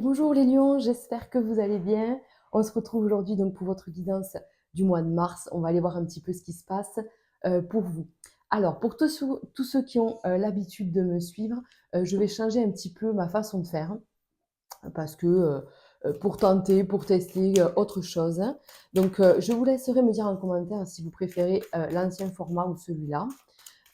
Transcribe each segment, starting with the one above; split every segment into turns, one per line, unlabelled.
Bonjour les lions, j'espère que vous allez bien. On se retrouve aujourd'hui donc pour votre guidance du mois de mars. On va aller voir un petit peu ce qui se passe pour vous. Alors, pour tous ceux qui ont l'habitude de me suivre, je vais changer un petit peu ma façon de faire parce que pour tenter, pour tester autre chose, hein. Donc, je vous laisserai me dire en commentaire si vous préférez l'ancien format ou celui-là.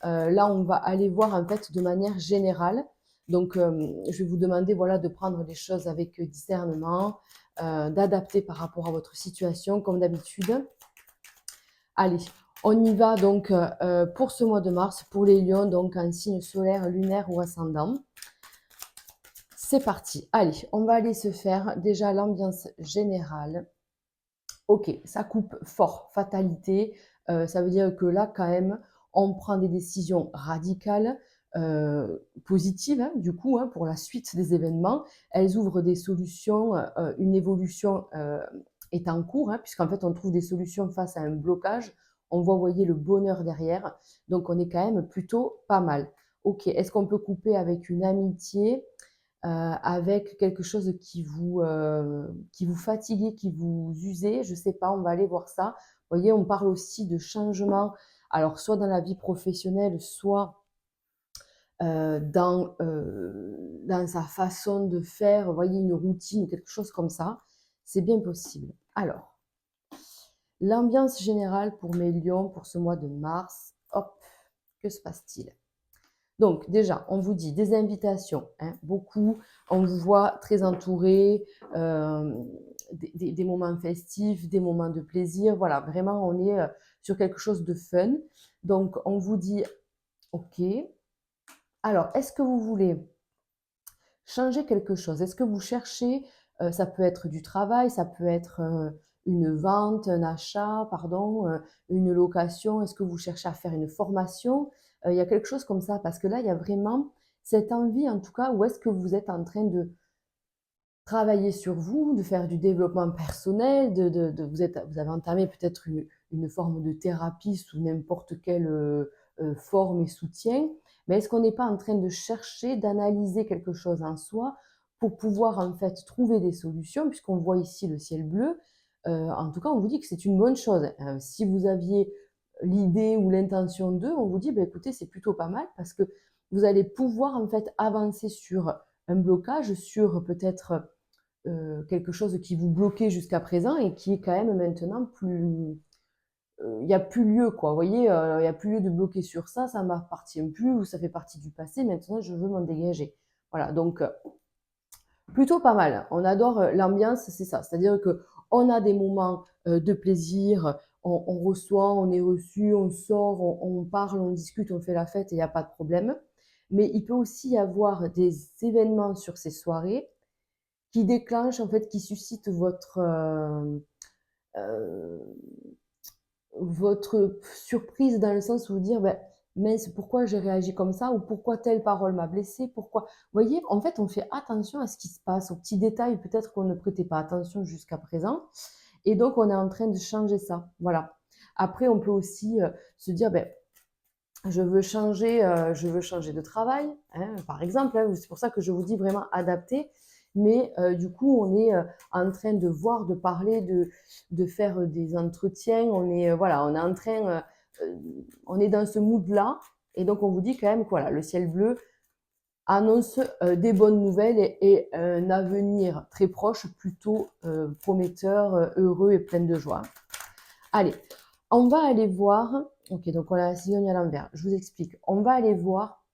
Là, on va aller voir en fait de manière générale. Donc, je vais vous demander voilà, de prendre les choses avec discernement, d'adapter par rapport à votre situation, comme d'habitude. Allez, on y va donc pour ce mois de mars, pour les lions, donc en signe solaire, lunaire ou ascendant. C'est parti. Allez, on va aller se faire déjà l'ambiance générale. Ok, ça coupe fort, fatalité. Ça veut dire que là, quand même, on prend des décisions radicales, positives, hein, du coup, hein, pour la suite des événements. Elles ouvrent des solutions, une évolution est en cours, hein, puisqu'en fait, on trouve des solutions face à un blocage. On voit, vous voyez, le bonheur derrière. Donc, on est quand même plutôt pas mal. Ok, est-ce qu'on peut couper avec une amitié? Avec quelque chose qui vous fatiguait, qui vous usait, je sais pas, on va aller voir ça. Vous voyez, on parle aussi de changement, alors soit dans la vie professionnelle, soit dans sa façon de faire, vous voyez, une routine, quelque chose comme ça. C'est bien possible. Alors, l'ambiance générale pour mes lions pour ce mois de mars, hop, que se passe-t-il? Donc déjà, on vous dit des invitations, hein, beaucoup, on vous voit très entouré, des moments festifs, des moments de plaisir, voilà, vraiment on est sur quelque chose de fun. Donc on vous dit, ok, alors est-ce que vous voulez changer quelque chose? Est-ce que vous cherchez, ça peut être du travail, ça peut être une vente, un achat, pardon, une location, est-ce que vous cherchez à faire une formation? Il y a quelque chose comme ça, parce que là, il y a vraiment cette envie, en tout cas, où est-ce que vous êtes en train de travailler sur vous, de faire du développement personnel, vous avez entamé peut-être une forme de thérapie sous n'importe quelle forme et soutien, mais est-ce qu'on n'est pas en train de chercher, d'analyser quelque chose en soi pour pouvoir en fait trouver des solutions, puisqu'on voit ici le ciel bleu, en tout cas on vous dit que c'est une bonne chose. Si vous aviez l'idée ou l'intention d'eux, on vous dit, bah, écoutez, c'est plutôt pas mal parce que vous allez pouvoir en fait avancer sur un blocage, sur peut-être quelque chose qui vous bloquait jusqu'à présent et qui est quand même maintenant plus... Il n'y a plus lieu, quoi. Vous voyez, il n'y a plus lieu de bloquer sur ça, ça ne m'appartient plus ou ça fait partie du passé, maintenant je veux m'en dégager. Voilà, donc plutôt pas mal. On adore l'ambiance, c'est ça. C'est-à-dire que on a des moments de plaisir, on reçoit, on est reçu, on sort, on parle, on discute, on fait la fête et il n'y a pas de problème. Mais il peut aussi y avoir des événements sur ces soirées qui déclenchent, en fait, qui suscitent euh, votre surprise dans le sens où vous dire, ben, mince, pourquoi j'ai réagi comme ça ou pourquoi telle parole m'a blessé, pourquoi... Vous voyez, en fait, on fait attention à ce qui se passe, aux petits détails peut-être qu'on ne prêtait pas attention jusqu'à présent. Et donc, on est en train de changer ça. Voilà. Après, on peut aussi se dire, ben, je veux changer de travail, hein, par exemple, hein, c'est pour ça que je vous dis vraiment adapter. Mais du coup, on est en train de voir, de parler, de faire des entretiens. On est voilà, on est en train, on est dans ce mood-là. Et donc, on vous dit quand même que voilà, le ciel bleu annonce des bonnes nouvelles et un avenir très proche, plutôt prometteur, heureux et plein de joie. Allez, on va aller voir. Ok, donc on a la cigogne à l'envers. Je vous explique. On va aller voir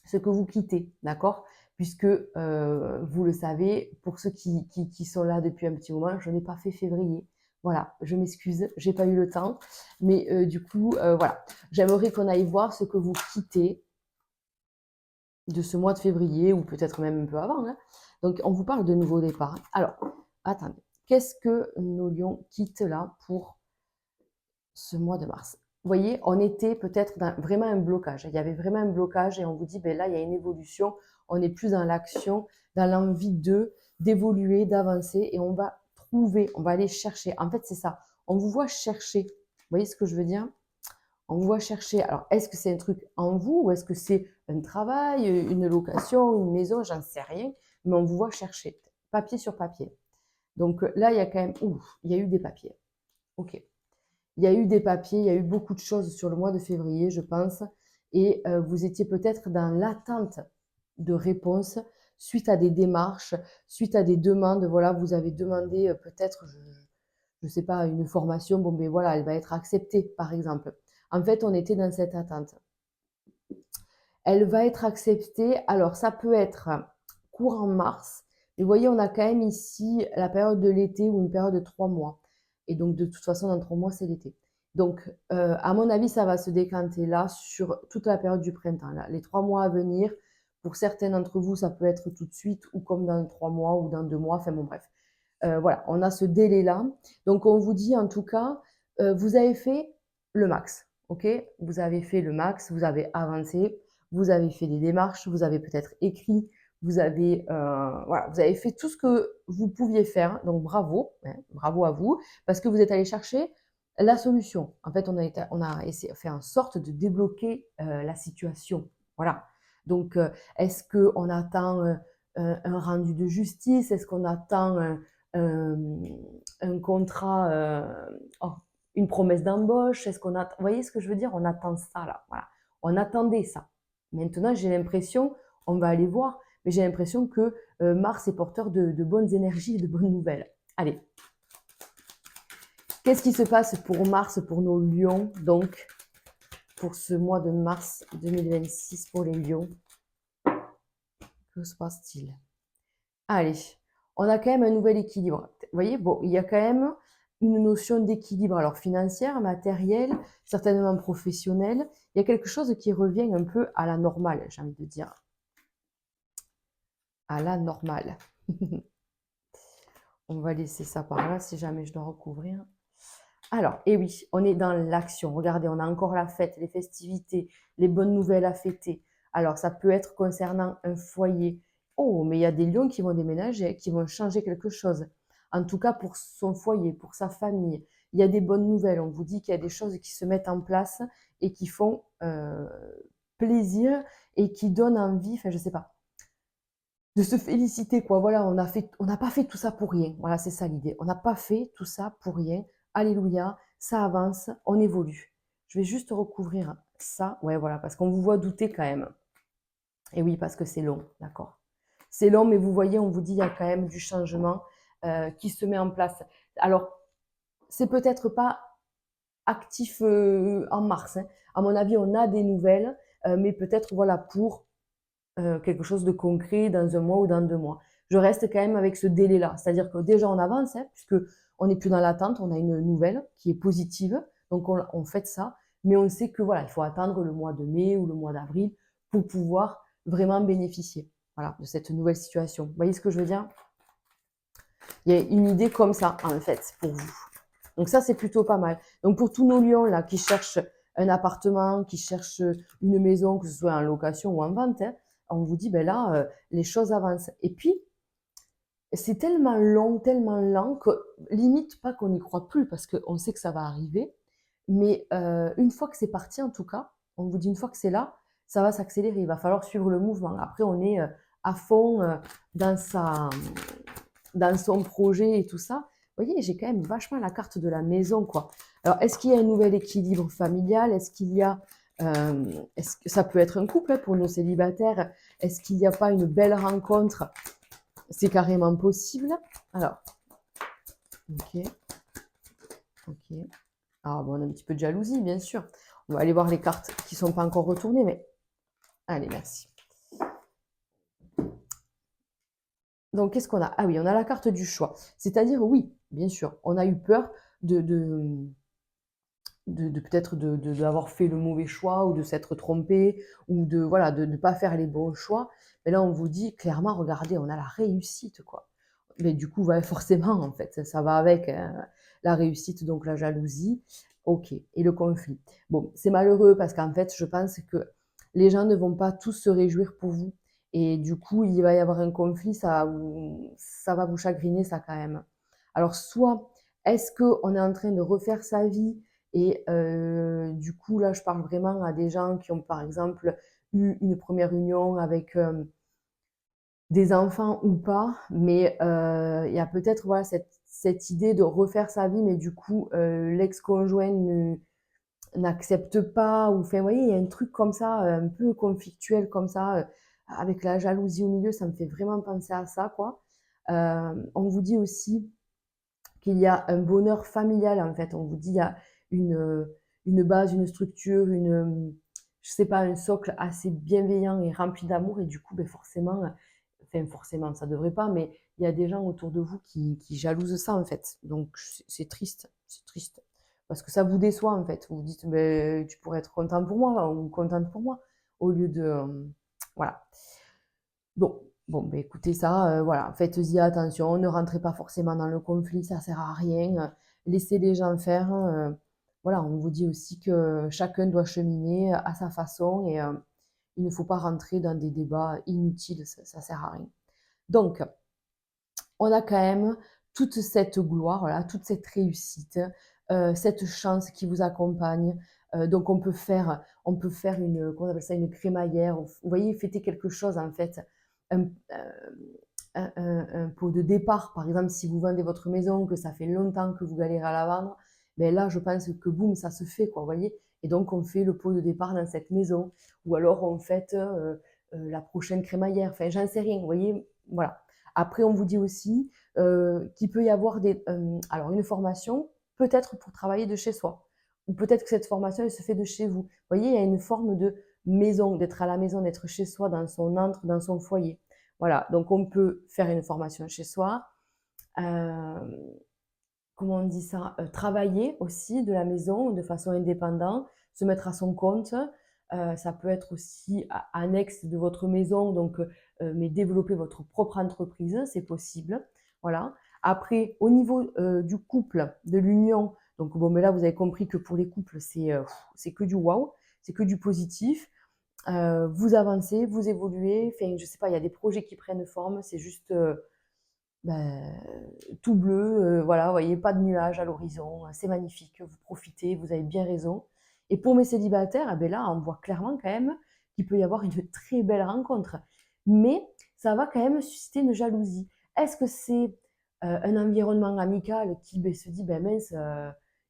ce que vous quittez, d'accord? Puisque vous le savez, pour ceux qui sont là depuis un petit moment, je n'ai pas fait février. Voilà, je m'excuse, j'ai pas eu le temps. Mais du coup, voilà. J'aimerais qu'on aille voir ce que vous quittez de ce mois de février, ou peut-être même un peu avant, hein. Donc, on vous parle de nouveaux départs. Alors, attendez. Qu'est-ce que nos lions quittent là pour ce mois de mars? Vous voyez, on était peut-être dans vraiment un blocage. Il y avait vraiment un blocage et on vous dit, ben là, il y a une évolution. On est plus dans l'action, dans l'envie d'évoluer, d'avancer et on va trouver, on va aller chercher. En fait, c'est ça. On vous voit chercher. Vous voyez ce que je veux dire? On vous voit chercher. Alors, est-ce que c'est un truc en vous ou est-ce que c'est un travail, une location, une maison? J'en sais rien. Mais on vous voit chercher. papier sur papier. Donc là, il y a quand même, ouf, il y a eu des papiers. Ok. Il y a eu des papiers, il y a eu beaucoup de choses sur le mois de février, je pense, et vous étiez peut-être dans l'attente de réponses suite à des démarches, suite à des demandes. Voilà, vous avez demandé peut-être, je ne sais pas, une formation, bon, ben voilà, elle va être acceptée, par exemple. En fait, on était dans cette attente. Elle va être acceptée. Alors, ça peut être courant mars. Mais vous voyez, on a quand même ici la période de l'été ou une période de 3 mois. Et donc, de toute façon, dans 3 mois, c'est l'été. Donc, à mon avis, ça va se décanter là sur toute la période du printemps. Là. Les 3 mois à venir, pour certains d'entre vous, ça peut être tout de suite ou comme dans 3 mois ou dans 2 mois. Enfin bon, bref. Voilà, on a ce délai-là. Donc, on vous dit en tout cas, vous avez fait le max. OK? Vous avez fait le max, vous avez avancé, vous avez fait des démarches, vous avez peut-être écrit, vous avez, voilà, vous avez fait tout ce que vous pouviez faire. Donc, bravo, hein, bravo à vous, parce que vous êtes allé chercher la solution. En fait, on a essayé, fait en sorte de débloquer la situation. Voilà. Donc, est-ce qu'on attend un rendu de justice? Est-ce qu'on attend euh, un contrat, oh, une promesse d'embauche? Est-ce qu'on a, vous voyez ce que je veux dire? On attend ça là, voilà. On attendait ça. Maintenant, j'ai l'impression, on va aller voir, mais j'ai l'impression que Mars est porteur de bonnes énergies et de bonnes nouvelles. Allez. Qu'est-ce qui se passe pour Mars, pour nos lions, donc, pour ce mois de mars 2026 pour les lions? Que se passe-t-il? Allez, on a quand même un nouvel équilibre. Vous voyez, bon, il y a quand même une notion d'équilibre, alors financière, matérielle, certainement professionnelle. Il y a quelque chose qui revient un peu à la normale, j'ai envie de dire. À la normale. On va laisser ça par là si jamais je dois recouvrir. Alors, et oui, on est dans l'action. Regardez, on a encore la fête, les festivités, les bonnes nouvelles à fêter. Alors, ça peut être concernant un foyer. Oh, mais il y a des lions qui vont déménager, qui vont changer quelque chose. En tout cas, pour son foyer, pour sa famille. Il y a des bonnes nouvelles. On vous dit qu'il y a des choses qui se mettent en place et qui font plaisir et qui donnent envie, enfin, je sais pas, de se féliciter, quoi. Voilà, on n'a pas fait tout ça pour rien. Voilà, c'est ça l'idée. On n'a pas fait tout ça pour rien. Alléluia, ça avance, on évolue. Je vais juste recouvrir ça. Ouais, voilà, parce qu'on vous voit douter quand même. Et oui, parce que c'est long, d'accord. C'est long, mais vous voyez, on vous dit, il y a quand même du changement qui se met en place. Alors, c'est peut-être pas actif en mars, hein. À mon avis, on a des nouvelles, mais peut-être, voilà, pour quelque chose de concret dans un mois ou dans 2 mois. Je reste quand même avec ce délai-là. C'est-à-dire que déjà, on avance, hein, puisque on n'est plus dans l'attente, on a une nouvelle qui est positive, donc on fait ça, mais on sait que voilà, il faut attendre le mois de mai ou le mois d'avril pour pouvoir vraiment bénéficier, voilà, de cette nouvelle situation. Vous voyez ce que je veux dire? Il y a une idée comme ça, en fait, pour vous. Donc ça, c'est plutôt pas mal. Donc pour tous nos lions là qui cherchent un appartement, qui cherchent une maison, que ce soit en location ou en vente, hein, on vous dit, ben là, les choses avancent. Et puis, c'est tellement long, tellement lent que limite pas qu'on n'y croit plus parce qu'on sait que ça va arriver. Mais une fois que c'est parti, en tout cas, on vous dit une fois que c'est là, ça va s'accélérer. Il va falloir suivre le mouvement. Après, on est à fond dans dans son projet et tout ça. Vous voyez, j'ai quand même vachement la carte de la maison, quoi. Alors, est-ce qu'il y a un nouvel équilibre familial? Est-ce qu'il y a, est-ce que ça peut être un couple hein, pour nos célibataires? Est-ce qu'il n'y a pas une belle rencontre? C'est carrément possible. Alors, ok, ok. Ah bon, on a un petit peu de jalousie, bien sûr. On va aller voir les cartes qui ne sont pas encore retournées, mais allez, merci. Donc, qu'est-ce qu'on a? Ah oui, on a la carte du choix. C'est-à-dire, oui, bien sûr, on a eu peur de peut-être d'avoir fait le mauvais choix ou de s'être trompé ou de voilà de ne pas faire les bons choix. Mais là, on vous dit clairement, regardez, on a la réussite, quoi. Mais du coup, ouais, forcément, en fait, ça va avec la réussite, donc la jalousie, ok, et le conflit. Bon, c'est malheureux parce qu'en fait, je pense que les gens ne vont pas tous se réjouir pour vous. Et du coup, il va y avoir un conflit, ça va vous chagriner, ça quand même. Alors, soit est-ce qu'on est en train de refaire sa vie et du coup, là, je parle vraiment à des gens qui ont, par exemple, eu une première union avec des enfants ou pas, mais il y a peut-être voilà, cette idée de refaire sa vie, mais du coup, l'ex-conjoint n'accepte pas, ou enfin, vous voyez, il y a un truc comme ça, un peu conflictuel comme ça, avec la jalousie au milieu, ça me fait vraiment penser à ça, quoi. On vous dit aussi qu'il y a un bonheur familial, en fait. On vous dit il y a une base, une structure, je sais pas, un socle assez bienveillant et rempli d'amour, et du coup, ben forcément, enfin forcément, ça devrait pas, mais il y a des gens autour de vous qui jalousent ça, en fait. Donc c'est triste, c'est triste. Parce que ça vous déçoit, en fait. Vous vous dites, ben, tu pourrais être content pour moi ou contente pour moi, au lieu de... voilà. Bon, ben écoutez ça, voilà, faites-y attention, ne rentrez pas forcément dans le conflit, ça sert à rien, laissez les gens faire, voilà, on vous dit aussi que chacun doit cheminer à sa façon, et il ne faut pas rentrer dans des débats inutiles, ça sert à rien. Donc, on a quand même toute cette gloire, voilà, toute cette réussite, cette chance qui vous accompagne. Donc on peut faire comment on appelle ça, une crémaillère. Vous voyez, fêter quelque chose en fait, un, un pot de départ. Par exemple, si vous vendez votre maison, que ça fait longtemps que vous galérez à la vendre, ben là, je pense que boum, ça se fait, quoi, vous voyez. Et donc, on fait le pot de départ dans cette maison. Ou alors, on fête la prochaine crémaillère. Enfin, j'en sais rien, vous voyez. Voilà. Après, on vous dit aussi qu'il peut y avoir alors une formation, peut-être pour travailler de chez soi. Ou peut-être que cette formation, elle se fait de chez vous. Vous voyez, il y a une forme de maison, d'être à la maison, d'être chez soi, dans son antre, dans son foyer. Voilà, donc on peut faire une formation chez soi. Euh, Comment on dit ça, travailler aussi de la maison de façon indépendante, se mettre à son compte. Ça peut être aussi annexe de votre maison, donc, mais développer votre propre entreprise, c'est possible. Voilà. Après, au niveau du couple, de l'union, donc bon, mais là, vous avez compris que pour les couples, c'est que du waouh, c'est que du positif. Vous avancez, vous évoluez, enfin, je sais pas, il y a des projets qui prennent forme, c'est juste ben, tout bleu, voilà, vous voyez, pas de nuages à l'horizon, c'est magnifique, vous profitez, vous avez bien raison. Et pour mes célibataires, eh ben là, on voit clairement quand même qu'il peut y avoir une très belle rencontre. Mais ça va quand même susciter une jalousie. Est-ce que c'est un environnement amical qui ben, se dit, ben mince,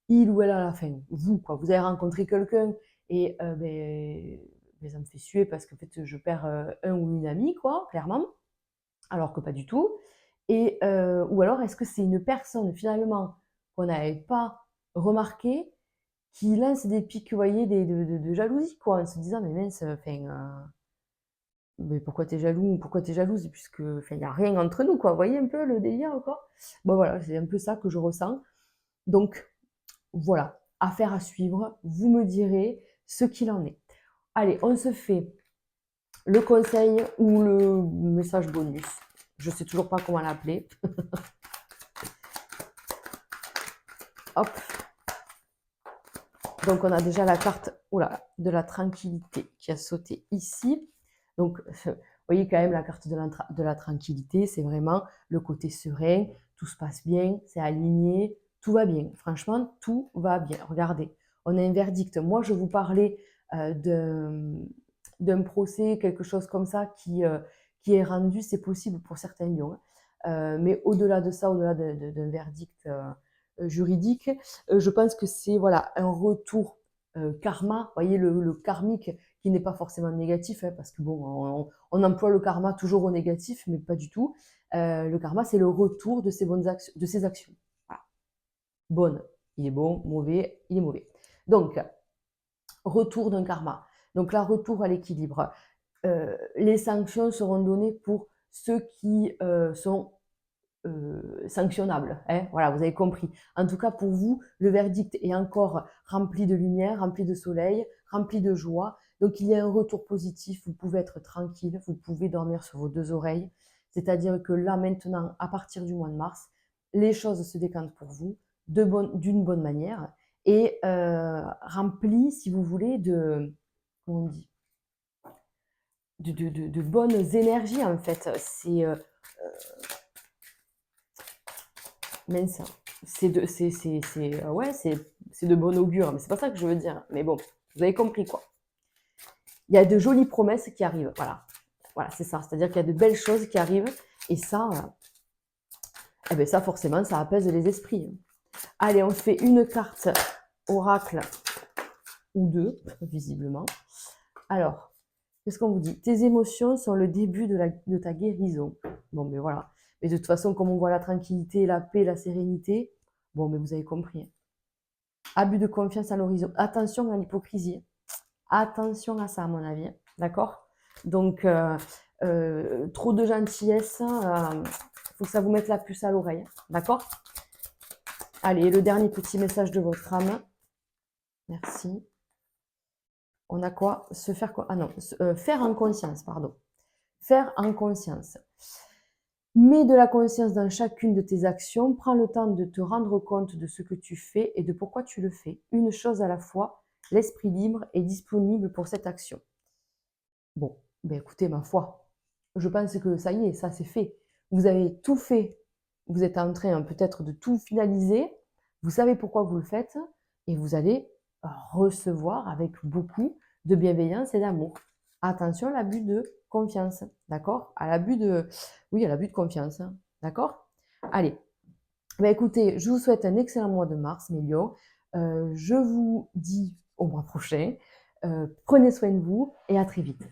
il ou elle à la fin, vous, quoi, vous avez rencontré quelqu'un et ben, ça me fait suer parce que en fait, je perds un ou une amie, quoi, clairement, alors que pas du tout. Et, ou alors, est-ce que c'est une personne finalement qu'on n'avait pas remarqué qui lance des pics, vous voyez, de jalousie, quoi, en se disant, mais mince, enfin, mais pourquoi t'es jaloux, pourquoi t'es jalouse, puisque, enfin, il n'y a rien entre nous, quoi, vous voyez un peu le délire, quoi. Bon, voilà, c'est un peu ça que je ressens. Donc, voilà, affaire à suivre, vous me direz ce qu'il en est. Allez, on se fait le conseil ou le message bonus. Je sais toujours pas comment l'appeler. Hop. Donc, on a déjà la carte de la tranquillité qui a sauté ici. Donc, vous voyez quand même la carte de la tranquillité, c'est vraiment le côté serein, tout se passe bien, c'est aligné, tout va bien. Franchement, tout va bien. Regardez, on a un verdict. Moi, je vous parlais d'un procès, quelque chose comme ça qui est rendu, c'est possible pour certains lions. Mais au-delà de ça, au-delà d'un verdict juridique, je pense que c'est voilà, un retour karma, vous voyez, le karmique qui n'est pas forcément négatif, hein, parce que bon, on emploie le karma toujours au négatif, mais pas du tout. Le karma, c'est le retour de ses bonnes actions, de ses actions. Voilà. Bonne, il est bon, mauvais, il est mauvais. Donc, retour d'un karma. Donc là, retour à l'équilibre. Les sanctions seront données pour ceux qui sont sanctionnable. Hein, voilà, vous avez compris. En tout cas, pour vous, le verdict est encore rempli de lumière, rempli de soleil, rempli de joie. Donc, il y a un retour positif. Vous pouvez être tranquille, vous pouvez dormir sur vos deux oreilles. C'est-à-dire que là, maintenant, à partir du mois de mars, les choses se décantent pour vous d'une bonne manière et rempli, si vous voulez, comment on dit, de bonnes énergies, en fait. C'est mince, ouais, c'est de bon augure, mais c'est pas ça que je veux dire. Mais bon, vous avez compris quoi. Il y a de jolies promesses qui arrivent, voilà. Voilà, c'est ça. C'est-à-dire qu'il y a de belles choses qui arrivent et ça, eh ben ça forcément, ça apaise les esprits. Allez, on fait une carte oracle ou deux, visiblement. Alors, qu'est-ce qu'on vous dit? Tes émotions sont le début de ta guérison. Bon, mais voilà. Mais de toute façon, comme on voit la tranquillité, la paix, la sérénité, bon, mais vous avez compris. Abus de confiance à l'horizon. Attention à l'hypocrisie. Attention à ça, à mon avis. D'accord? Donc, trop de gentillesse, faut que ça vous mette la puce à l'oreille. D'accord? Allez, le dernier petit message de votre âme. Merci. On a quoi? Se faire quoi? Ah non, faire en conscience, pardon. Faire en conscience. Mets de la conscience dans chacune de tes actions. Prends le temps de te rendre compte de ce que tu fais et de pourquoi tu le fais. Une chose à la fois. L'esprit libre est disponible pour cette action. Bon, ben écoutez, ma foi, je pense que ça y est, ça c'est fait. Vous avez tout fait. Vous êtes en train peut-être de tout finaliser. Vous savez pourquoi vous le faites et vous allez recevoir avec beaucoup de bienveillance et d'amour. Attention à l'abus de confiance, d'accord? À l'abus de, oui, à l'abus de confiance, hein, d'accord? Allez, ben écoutez, je vous souhaite un excellent mois de mars, mes lions. Je vous dis au mois prochain. Prenez soin de vous et à très vite.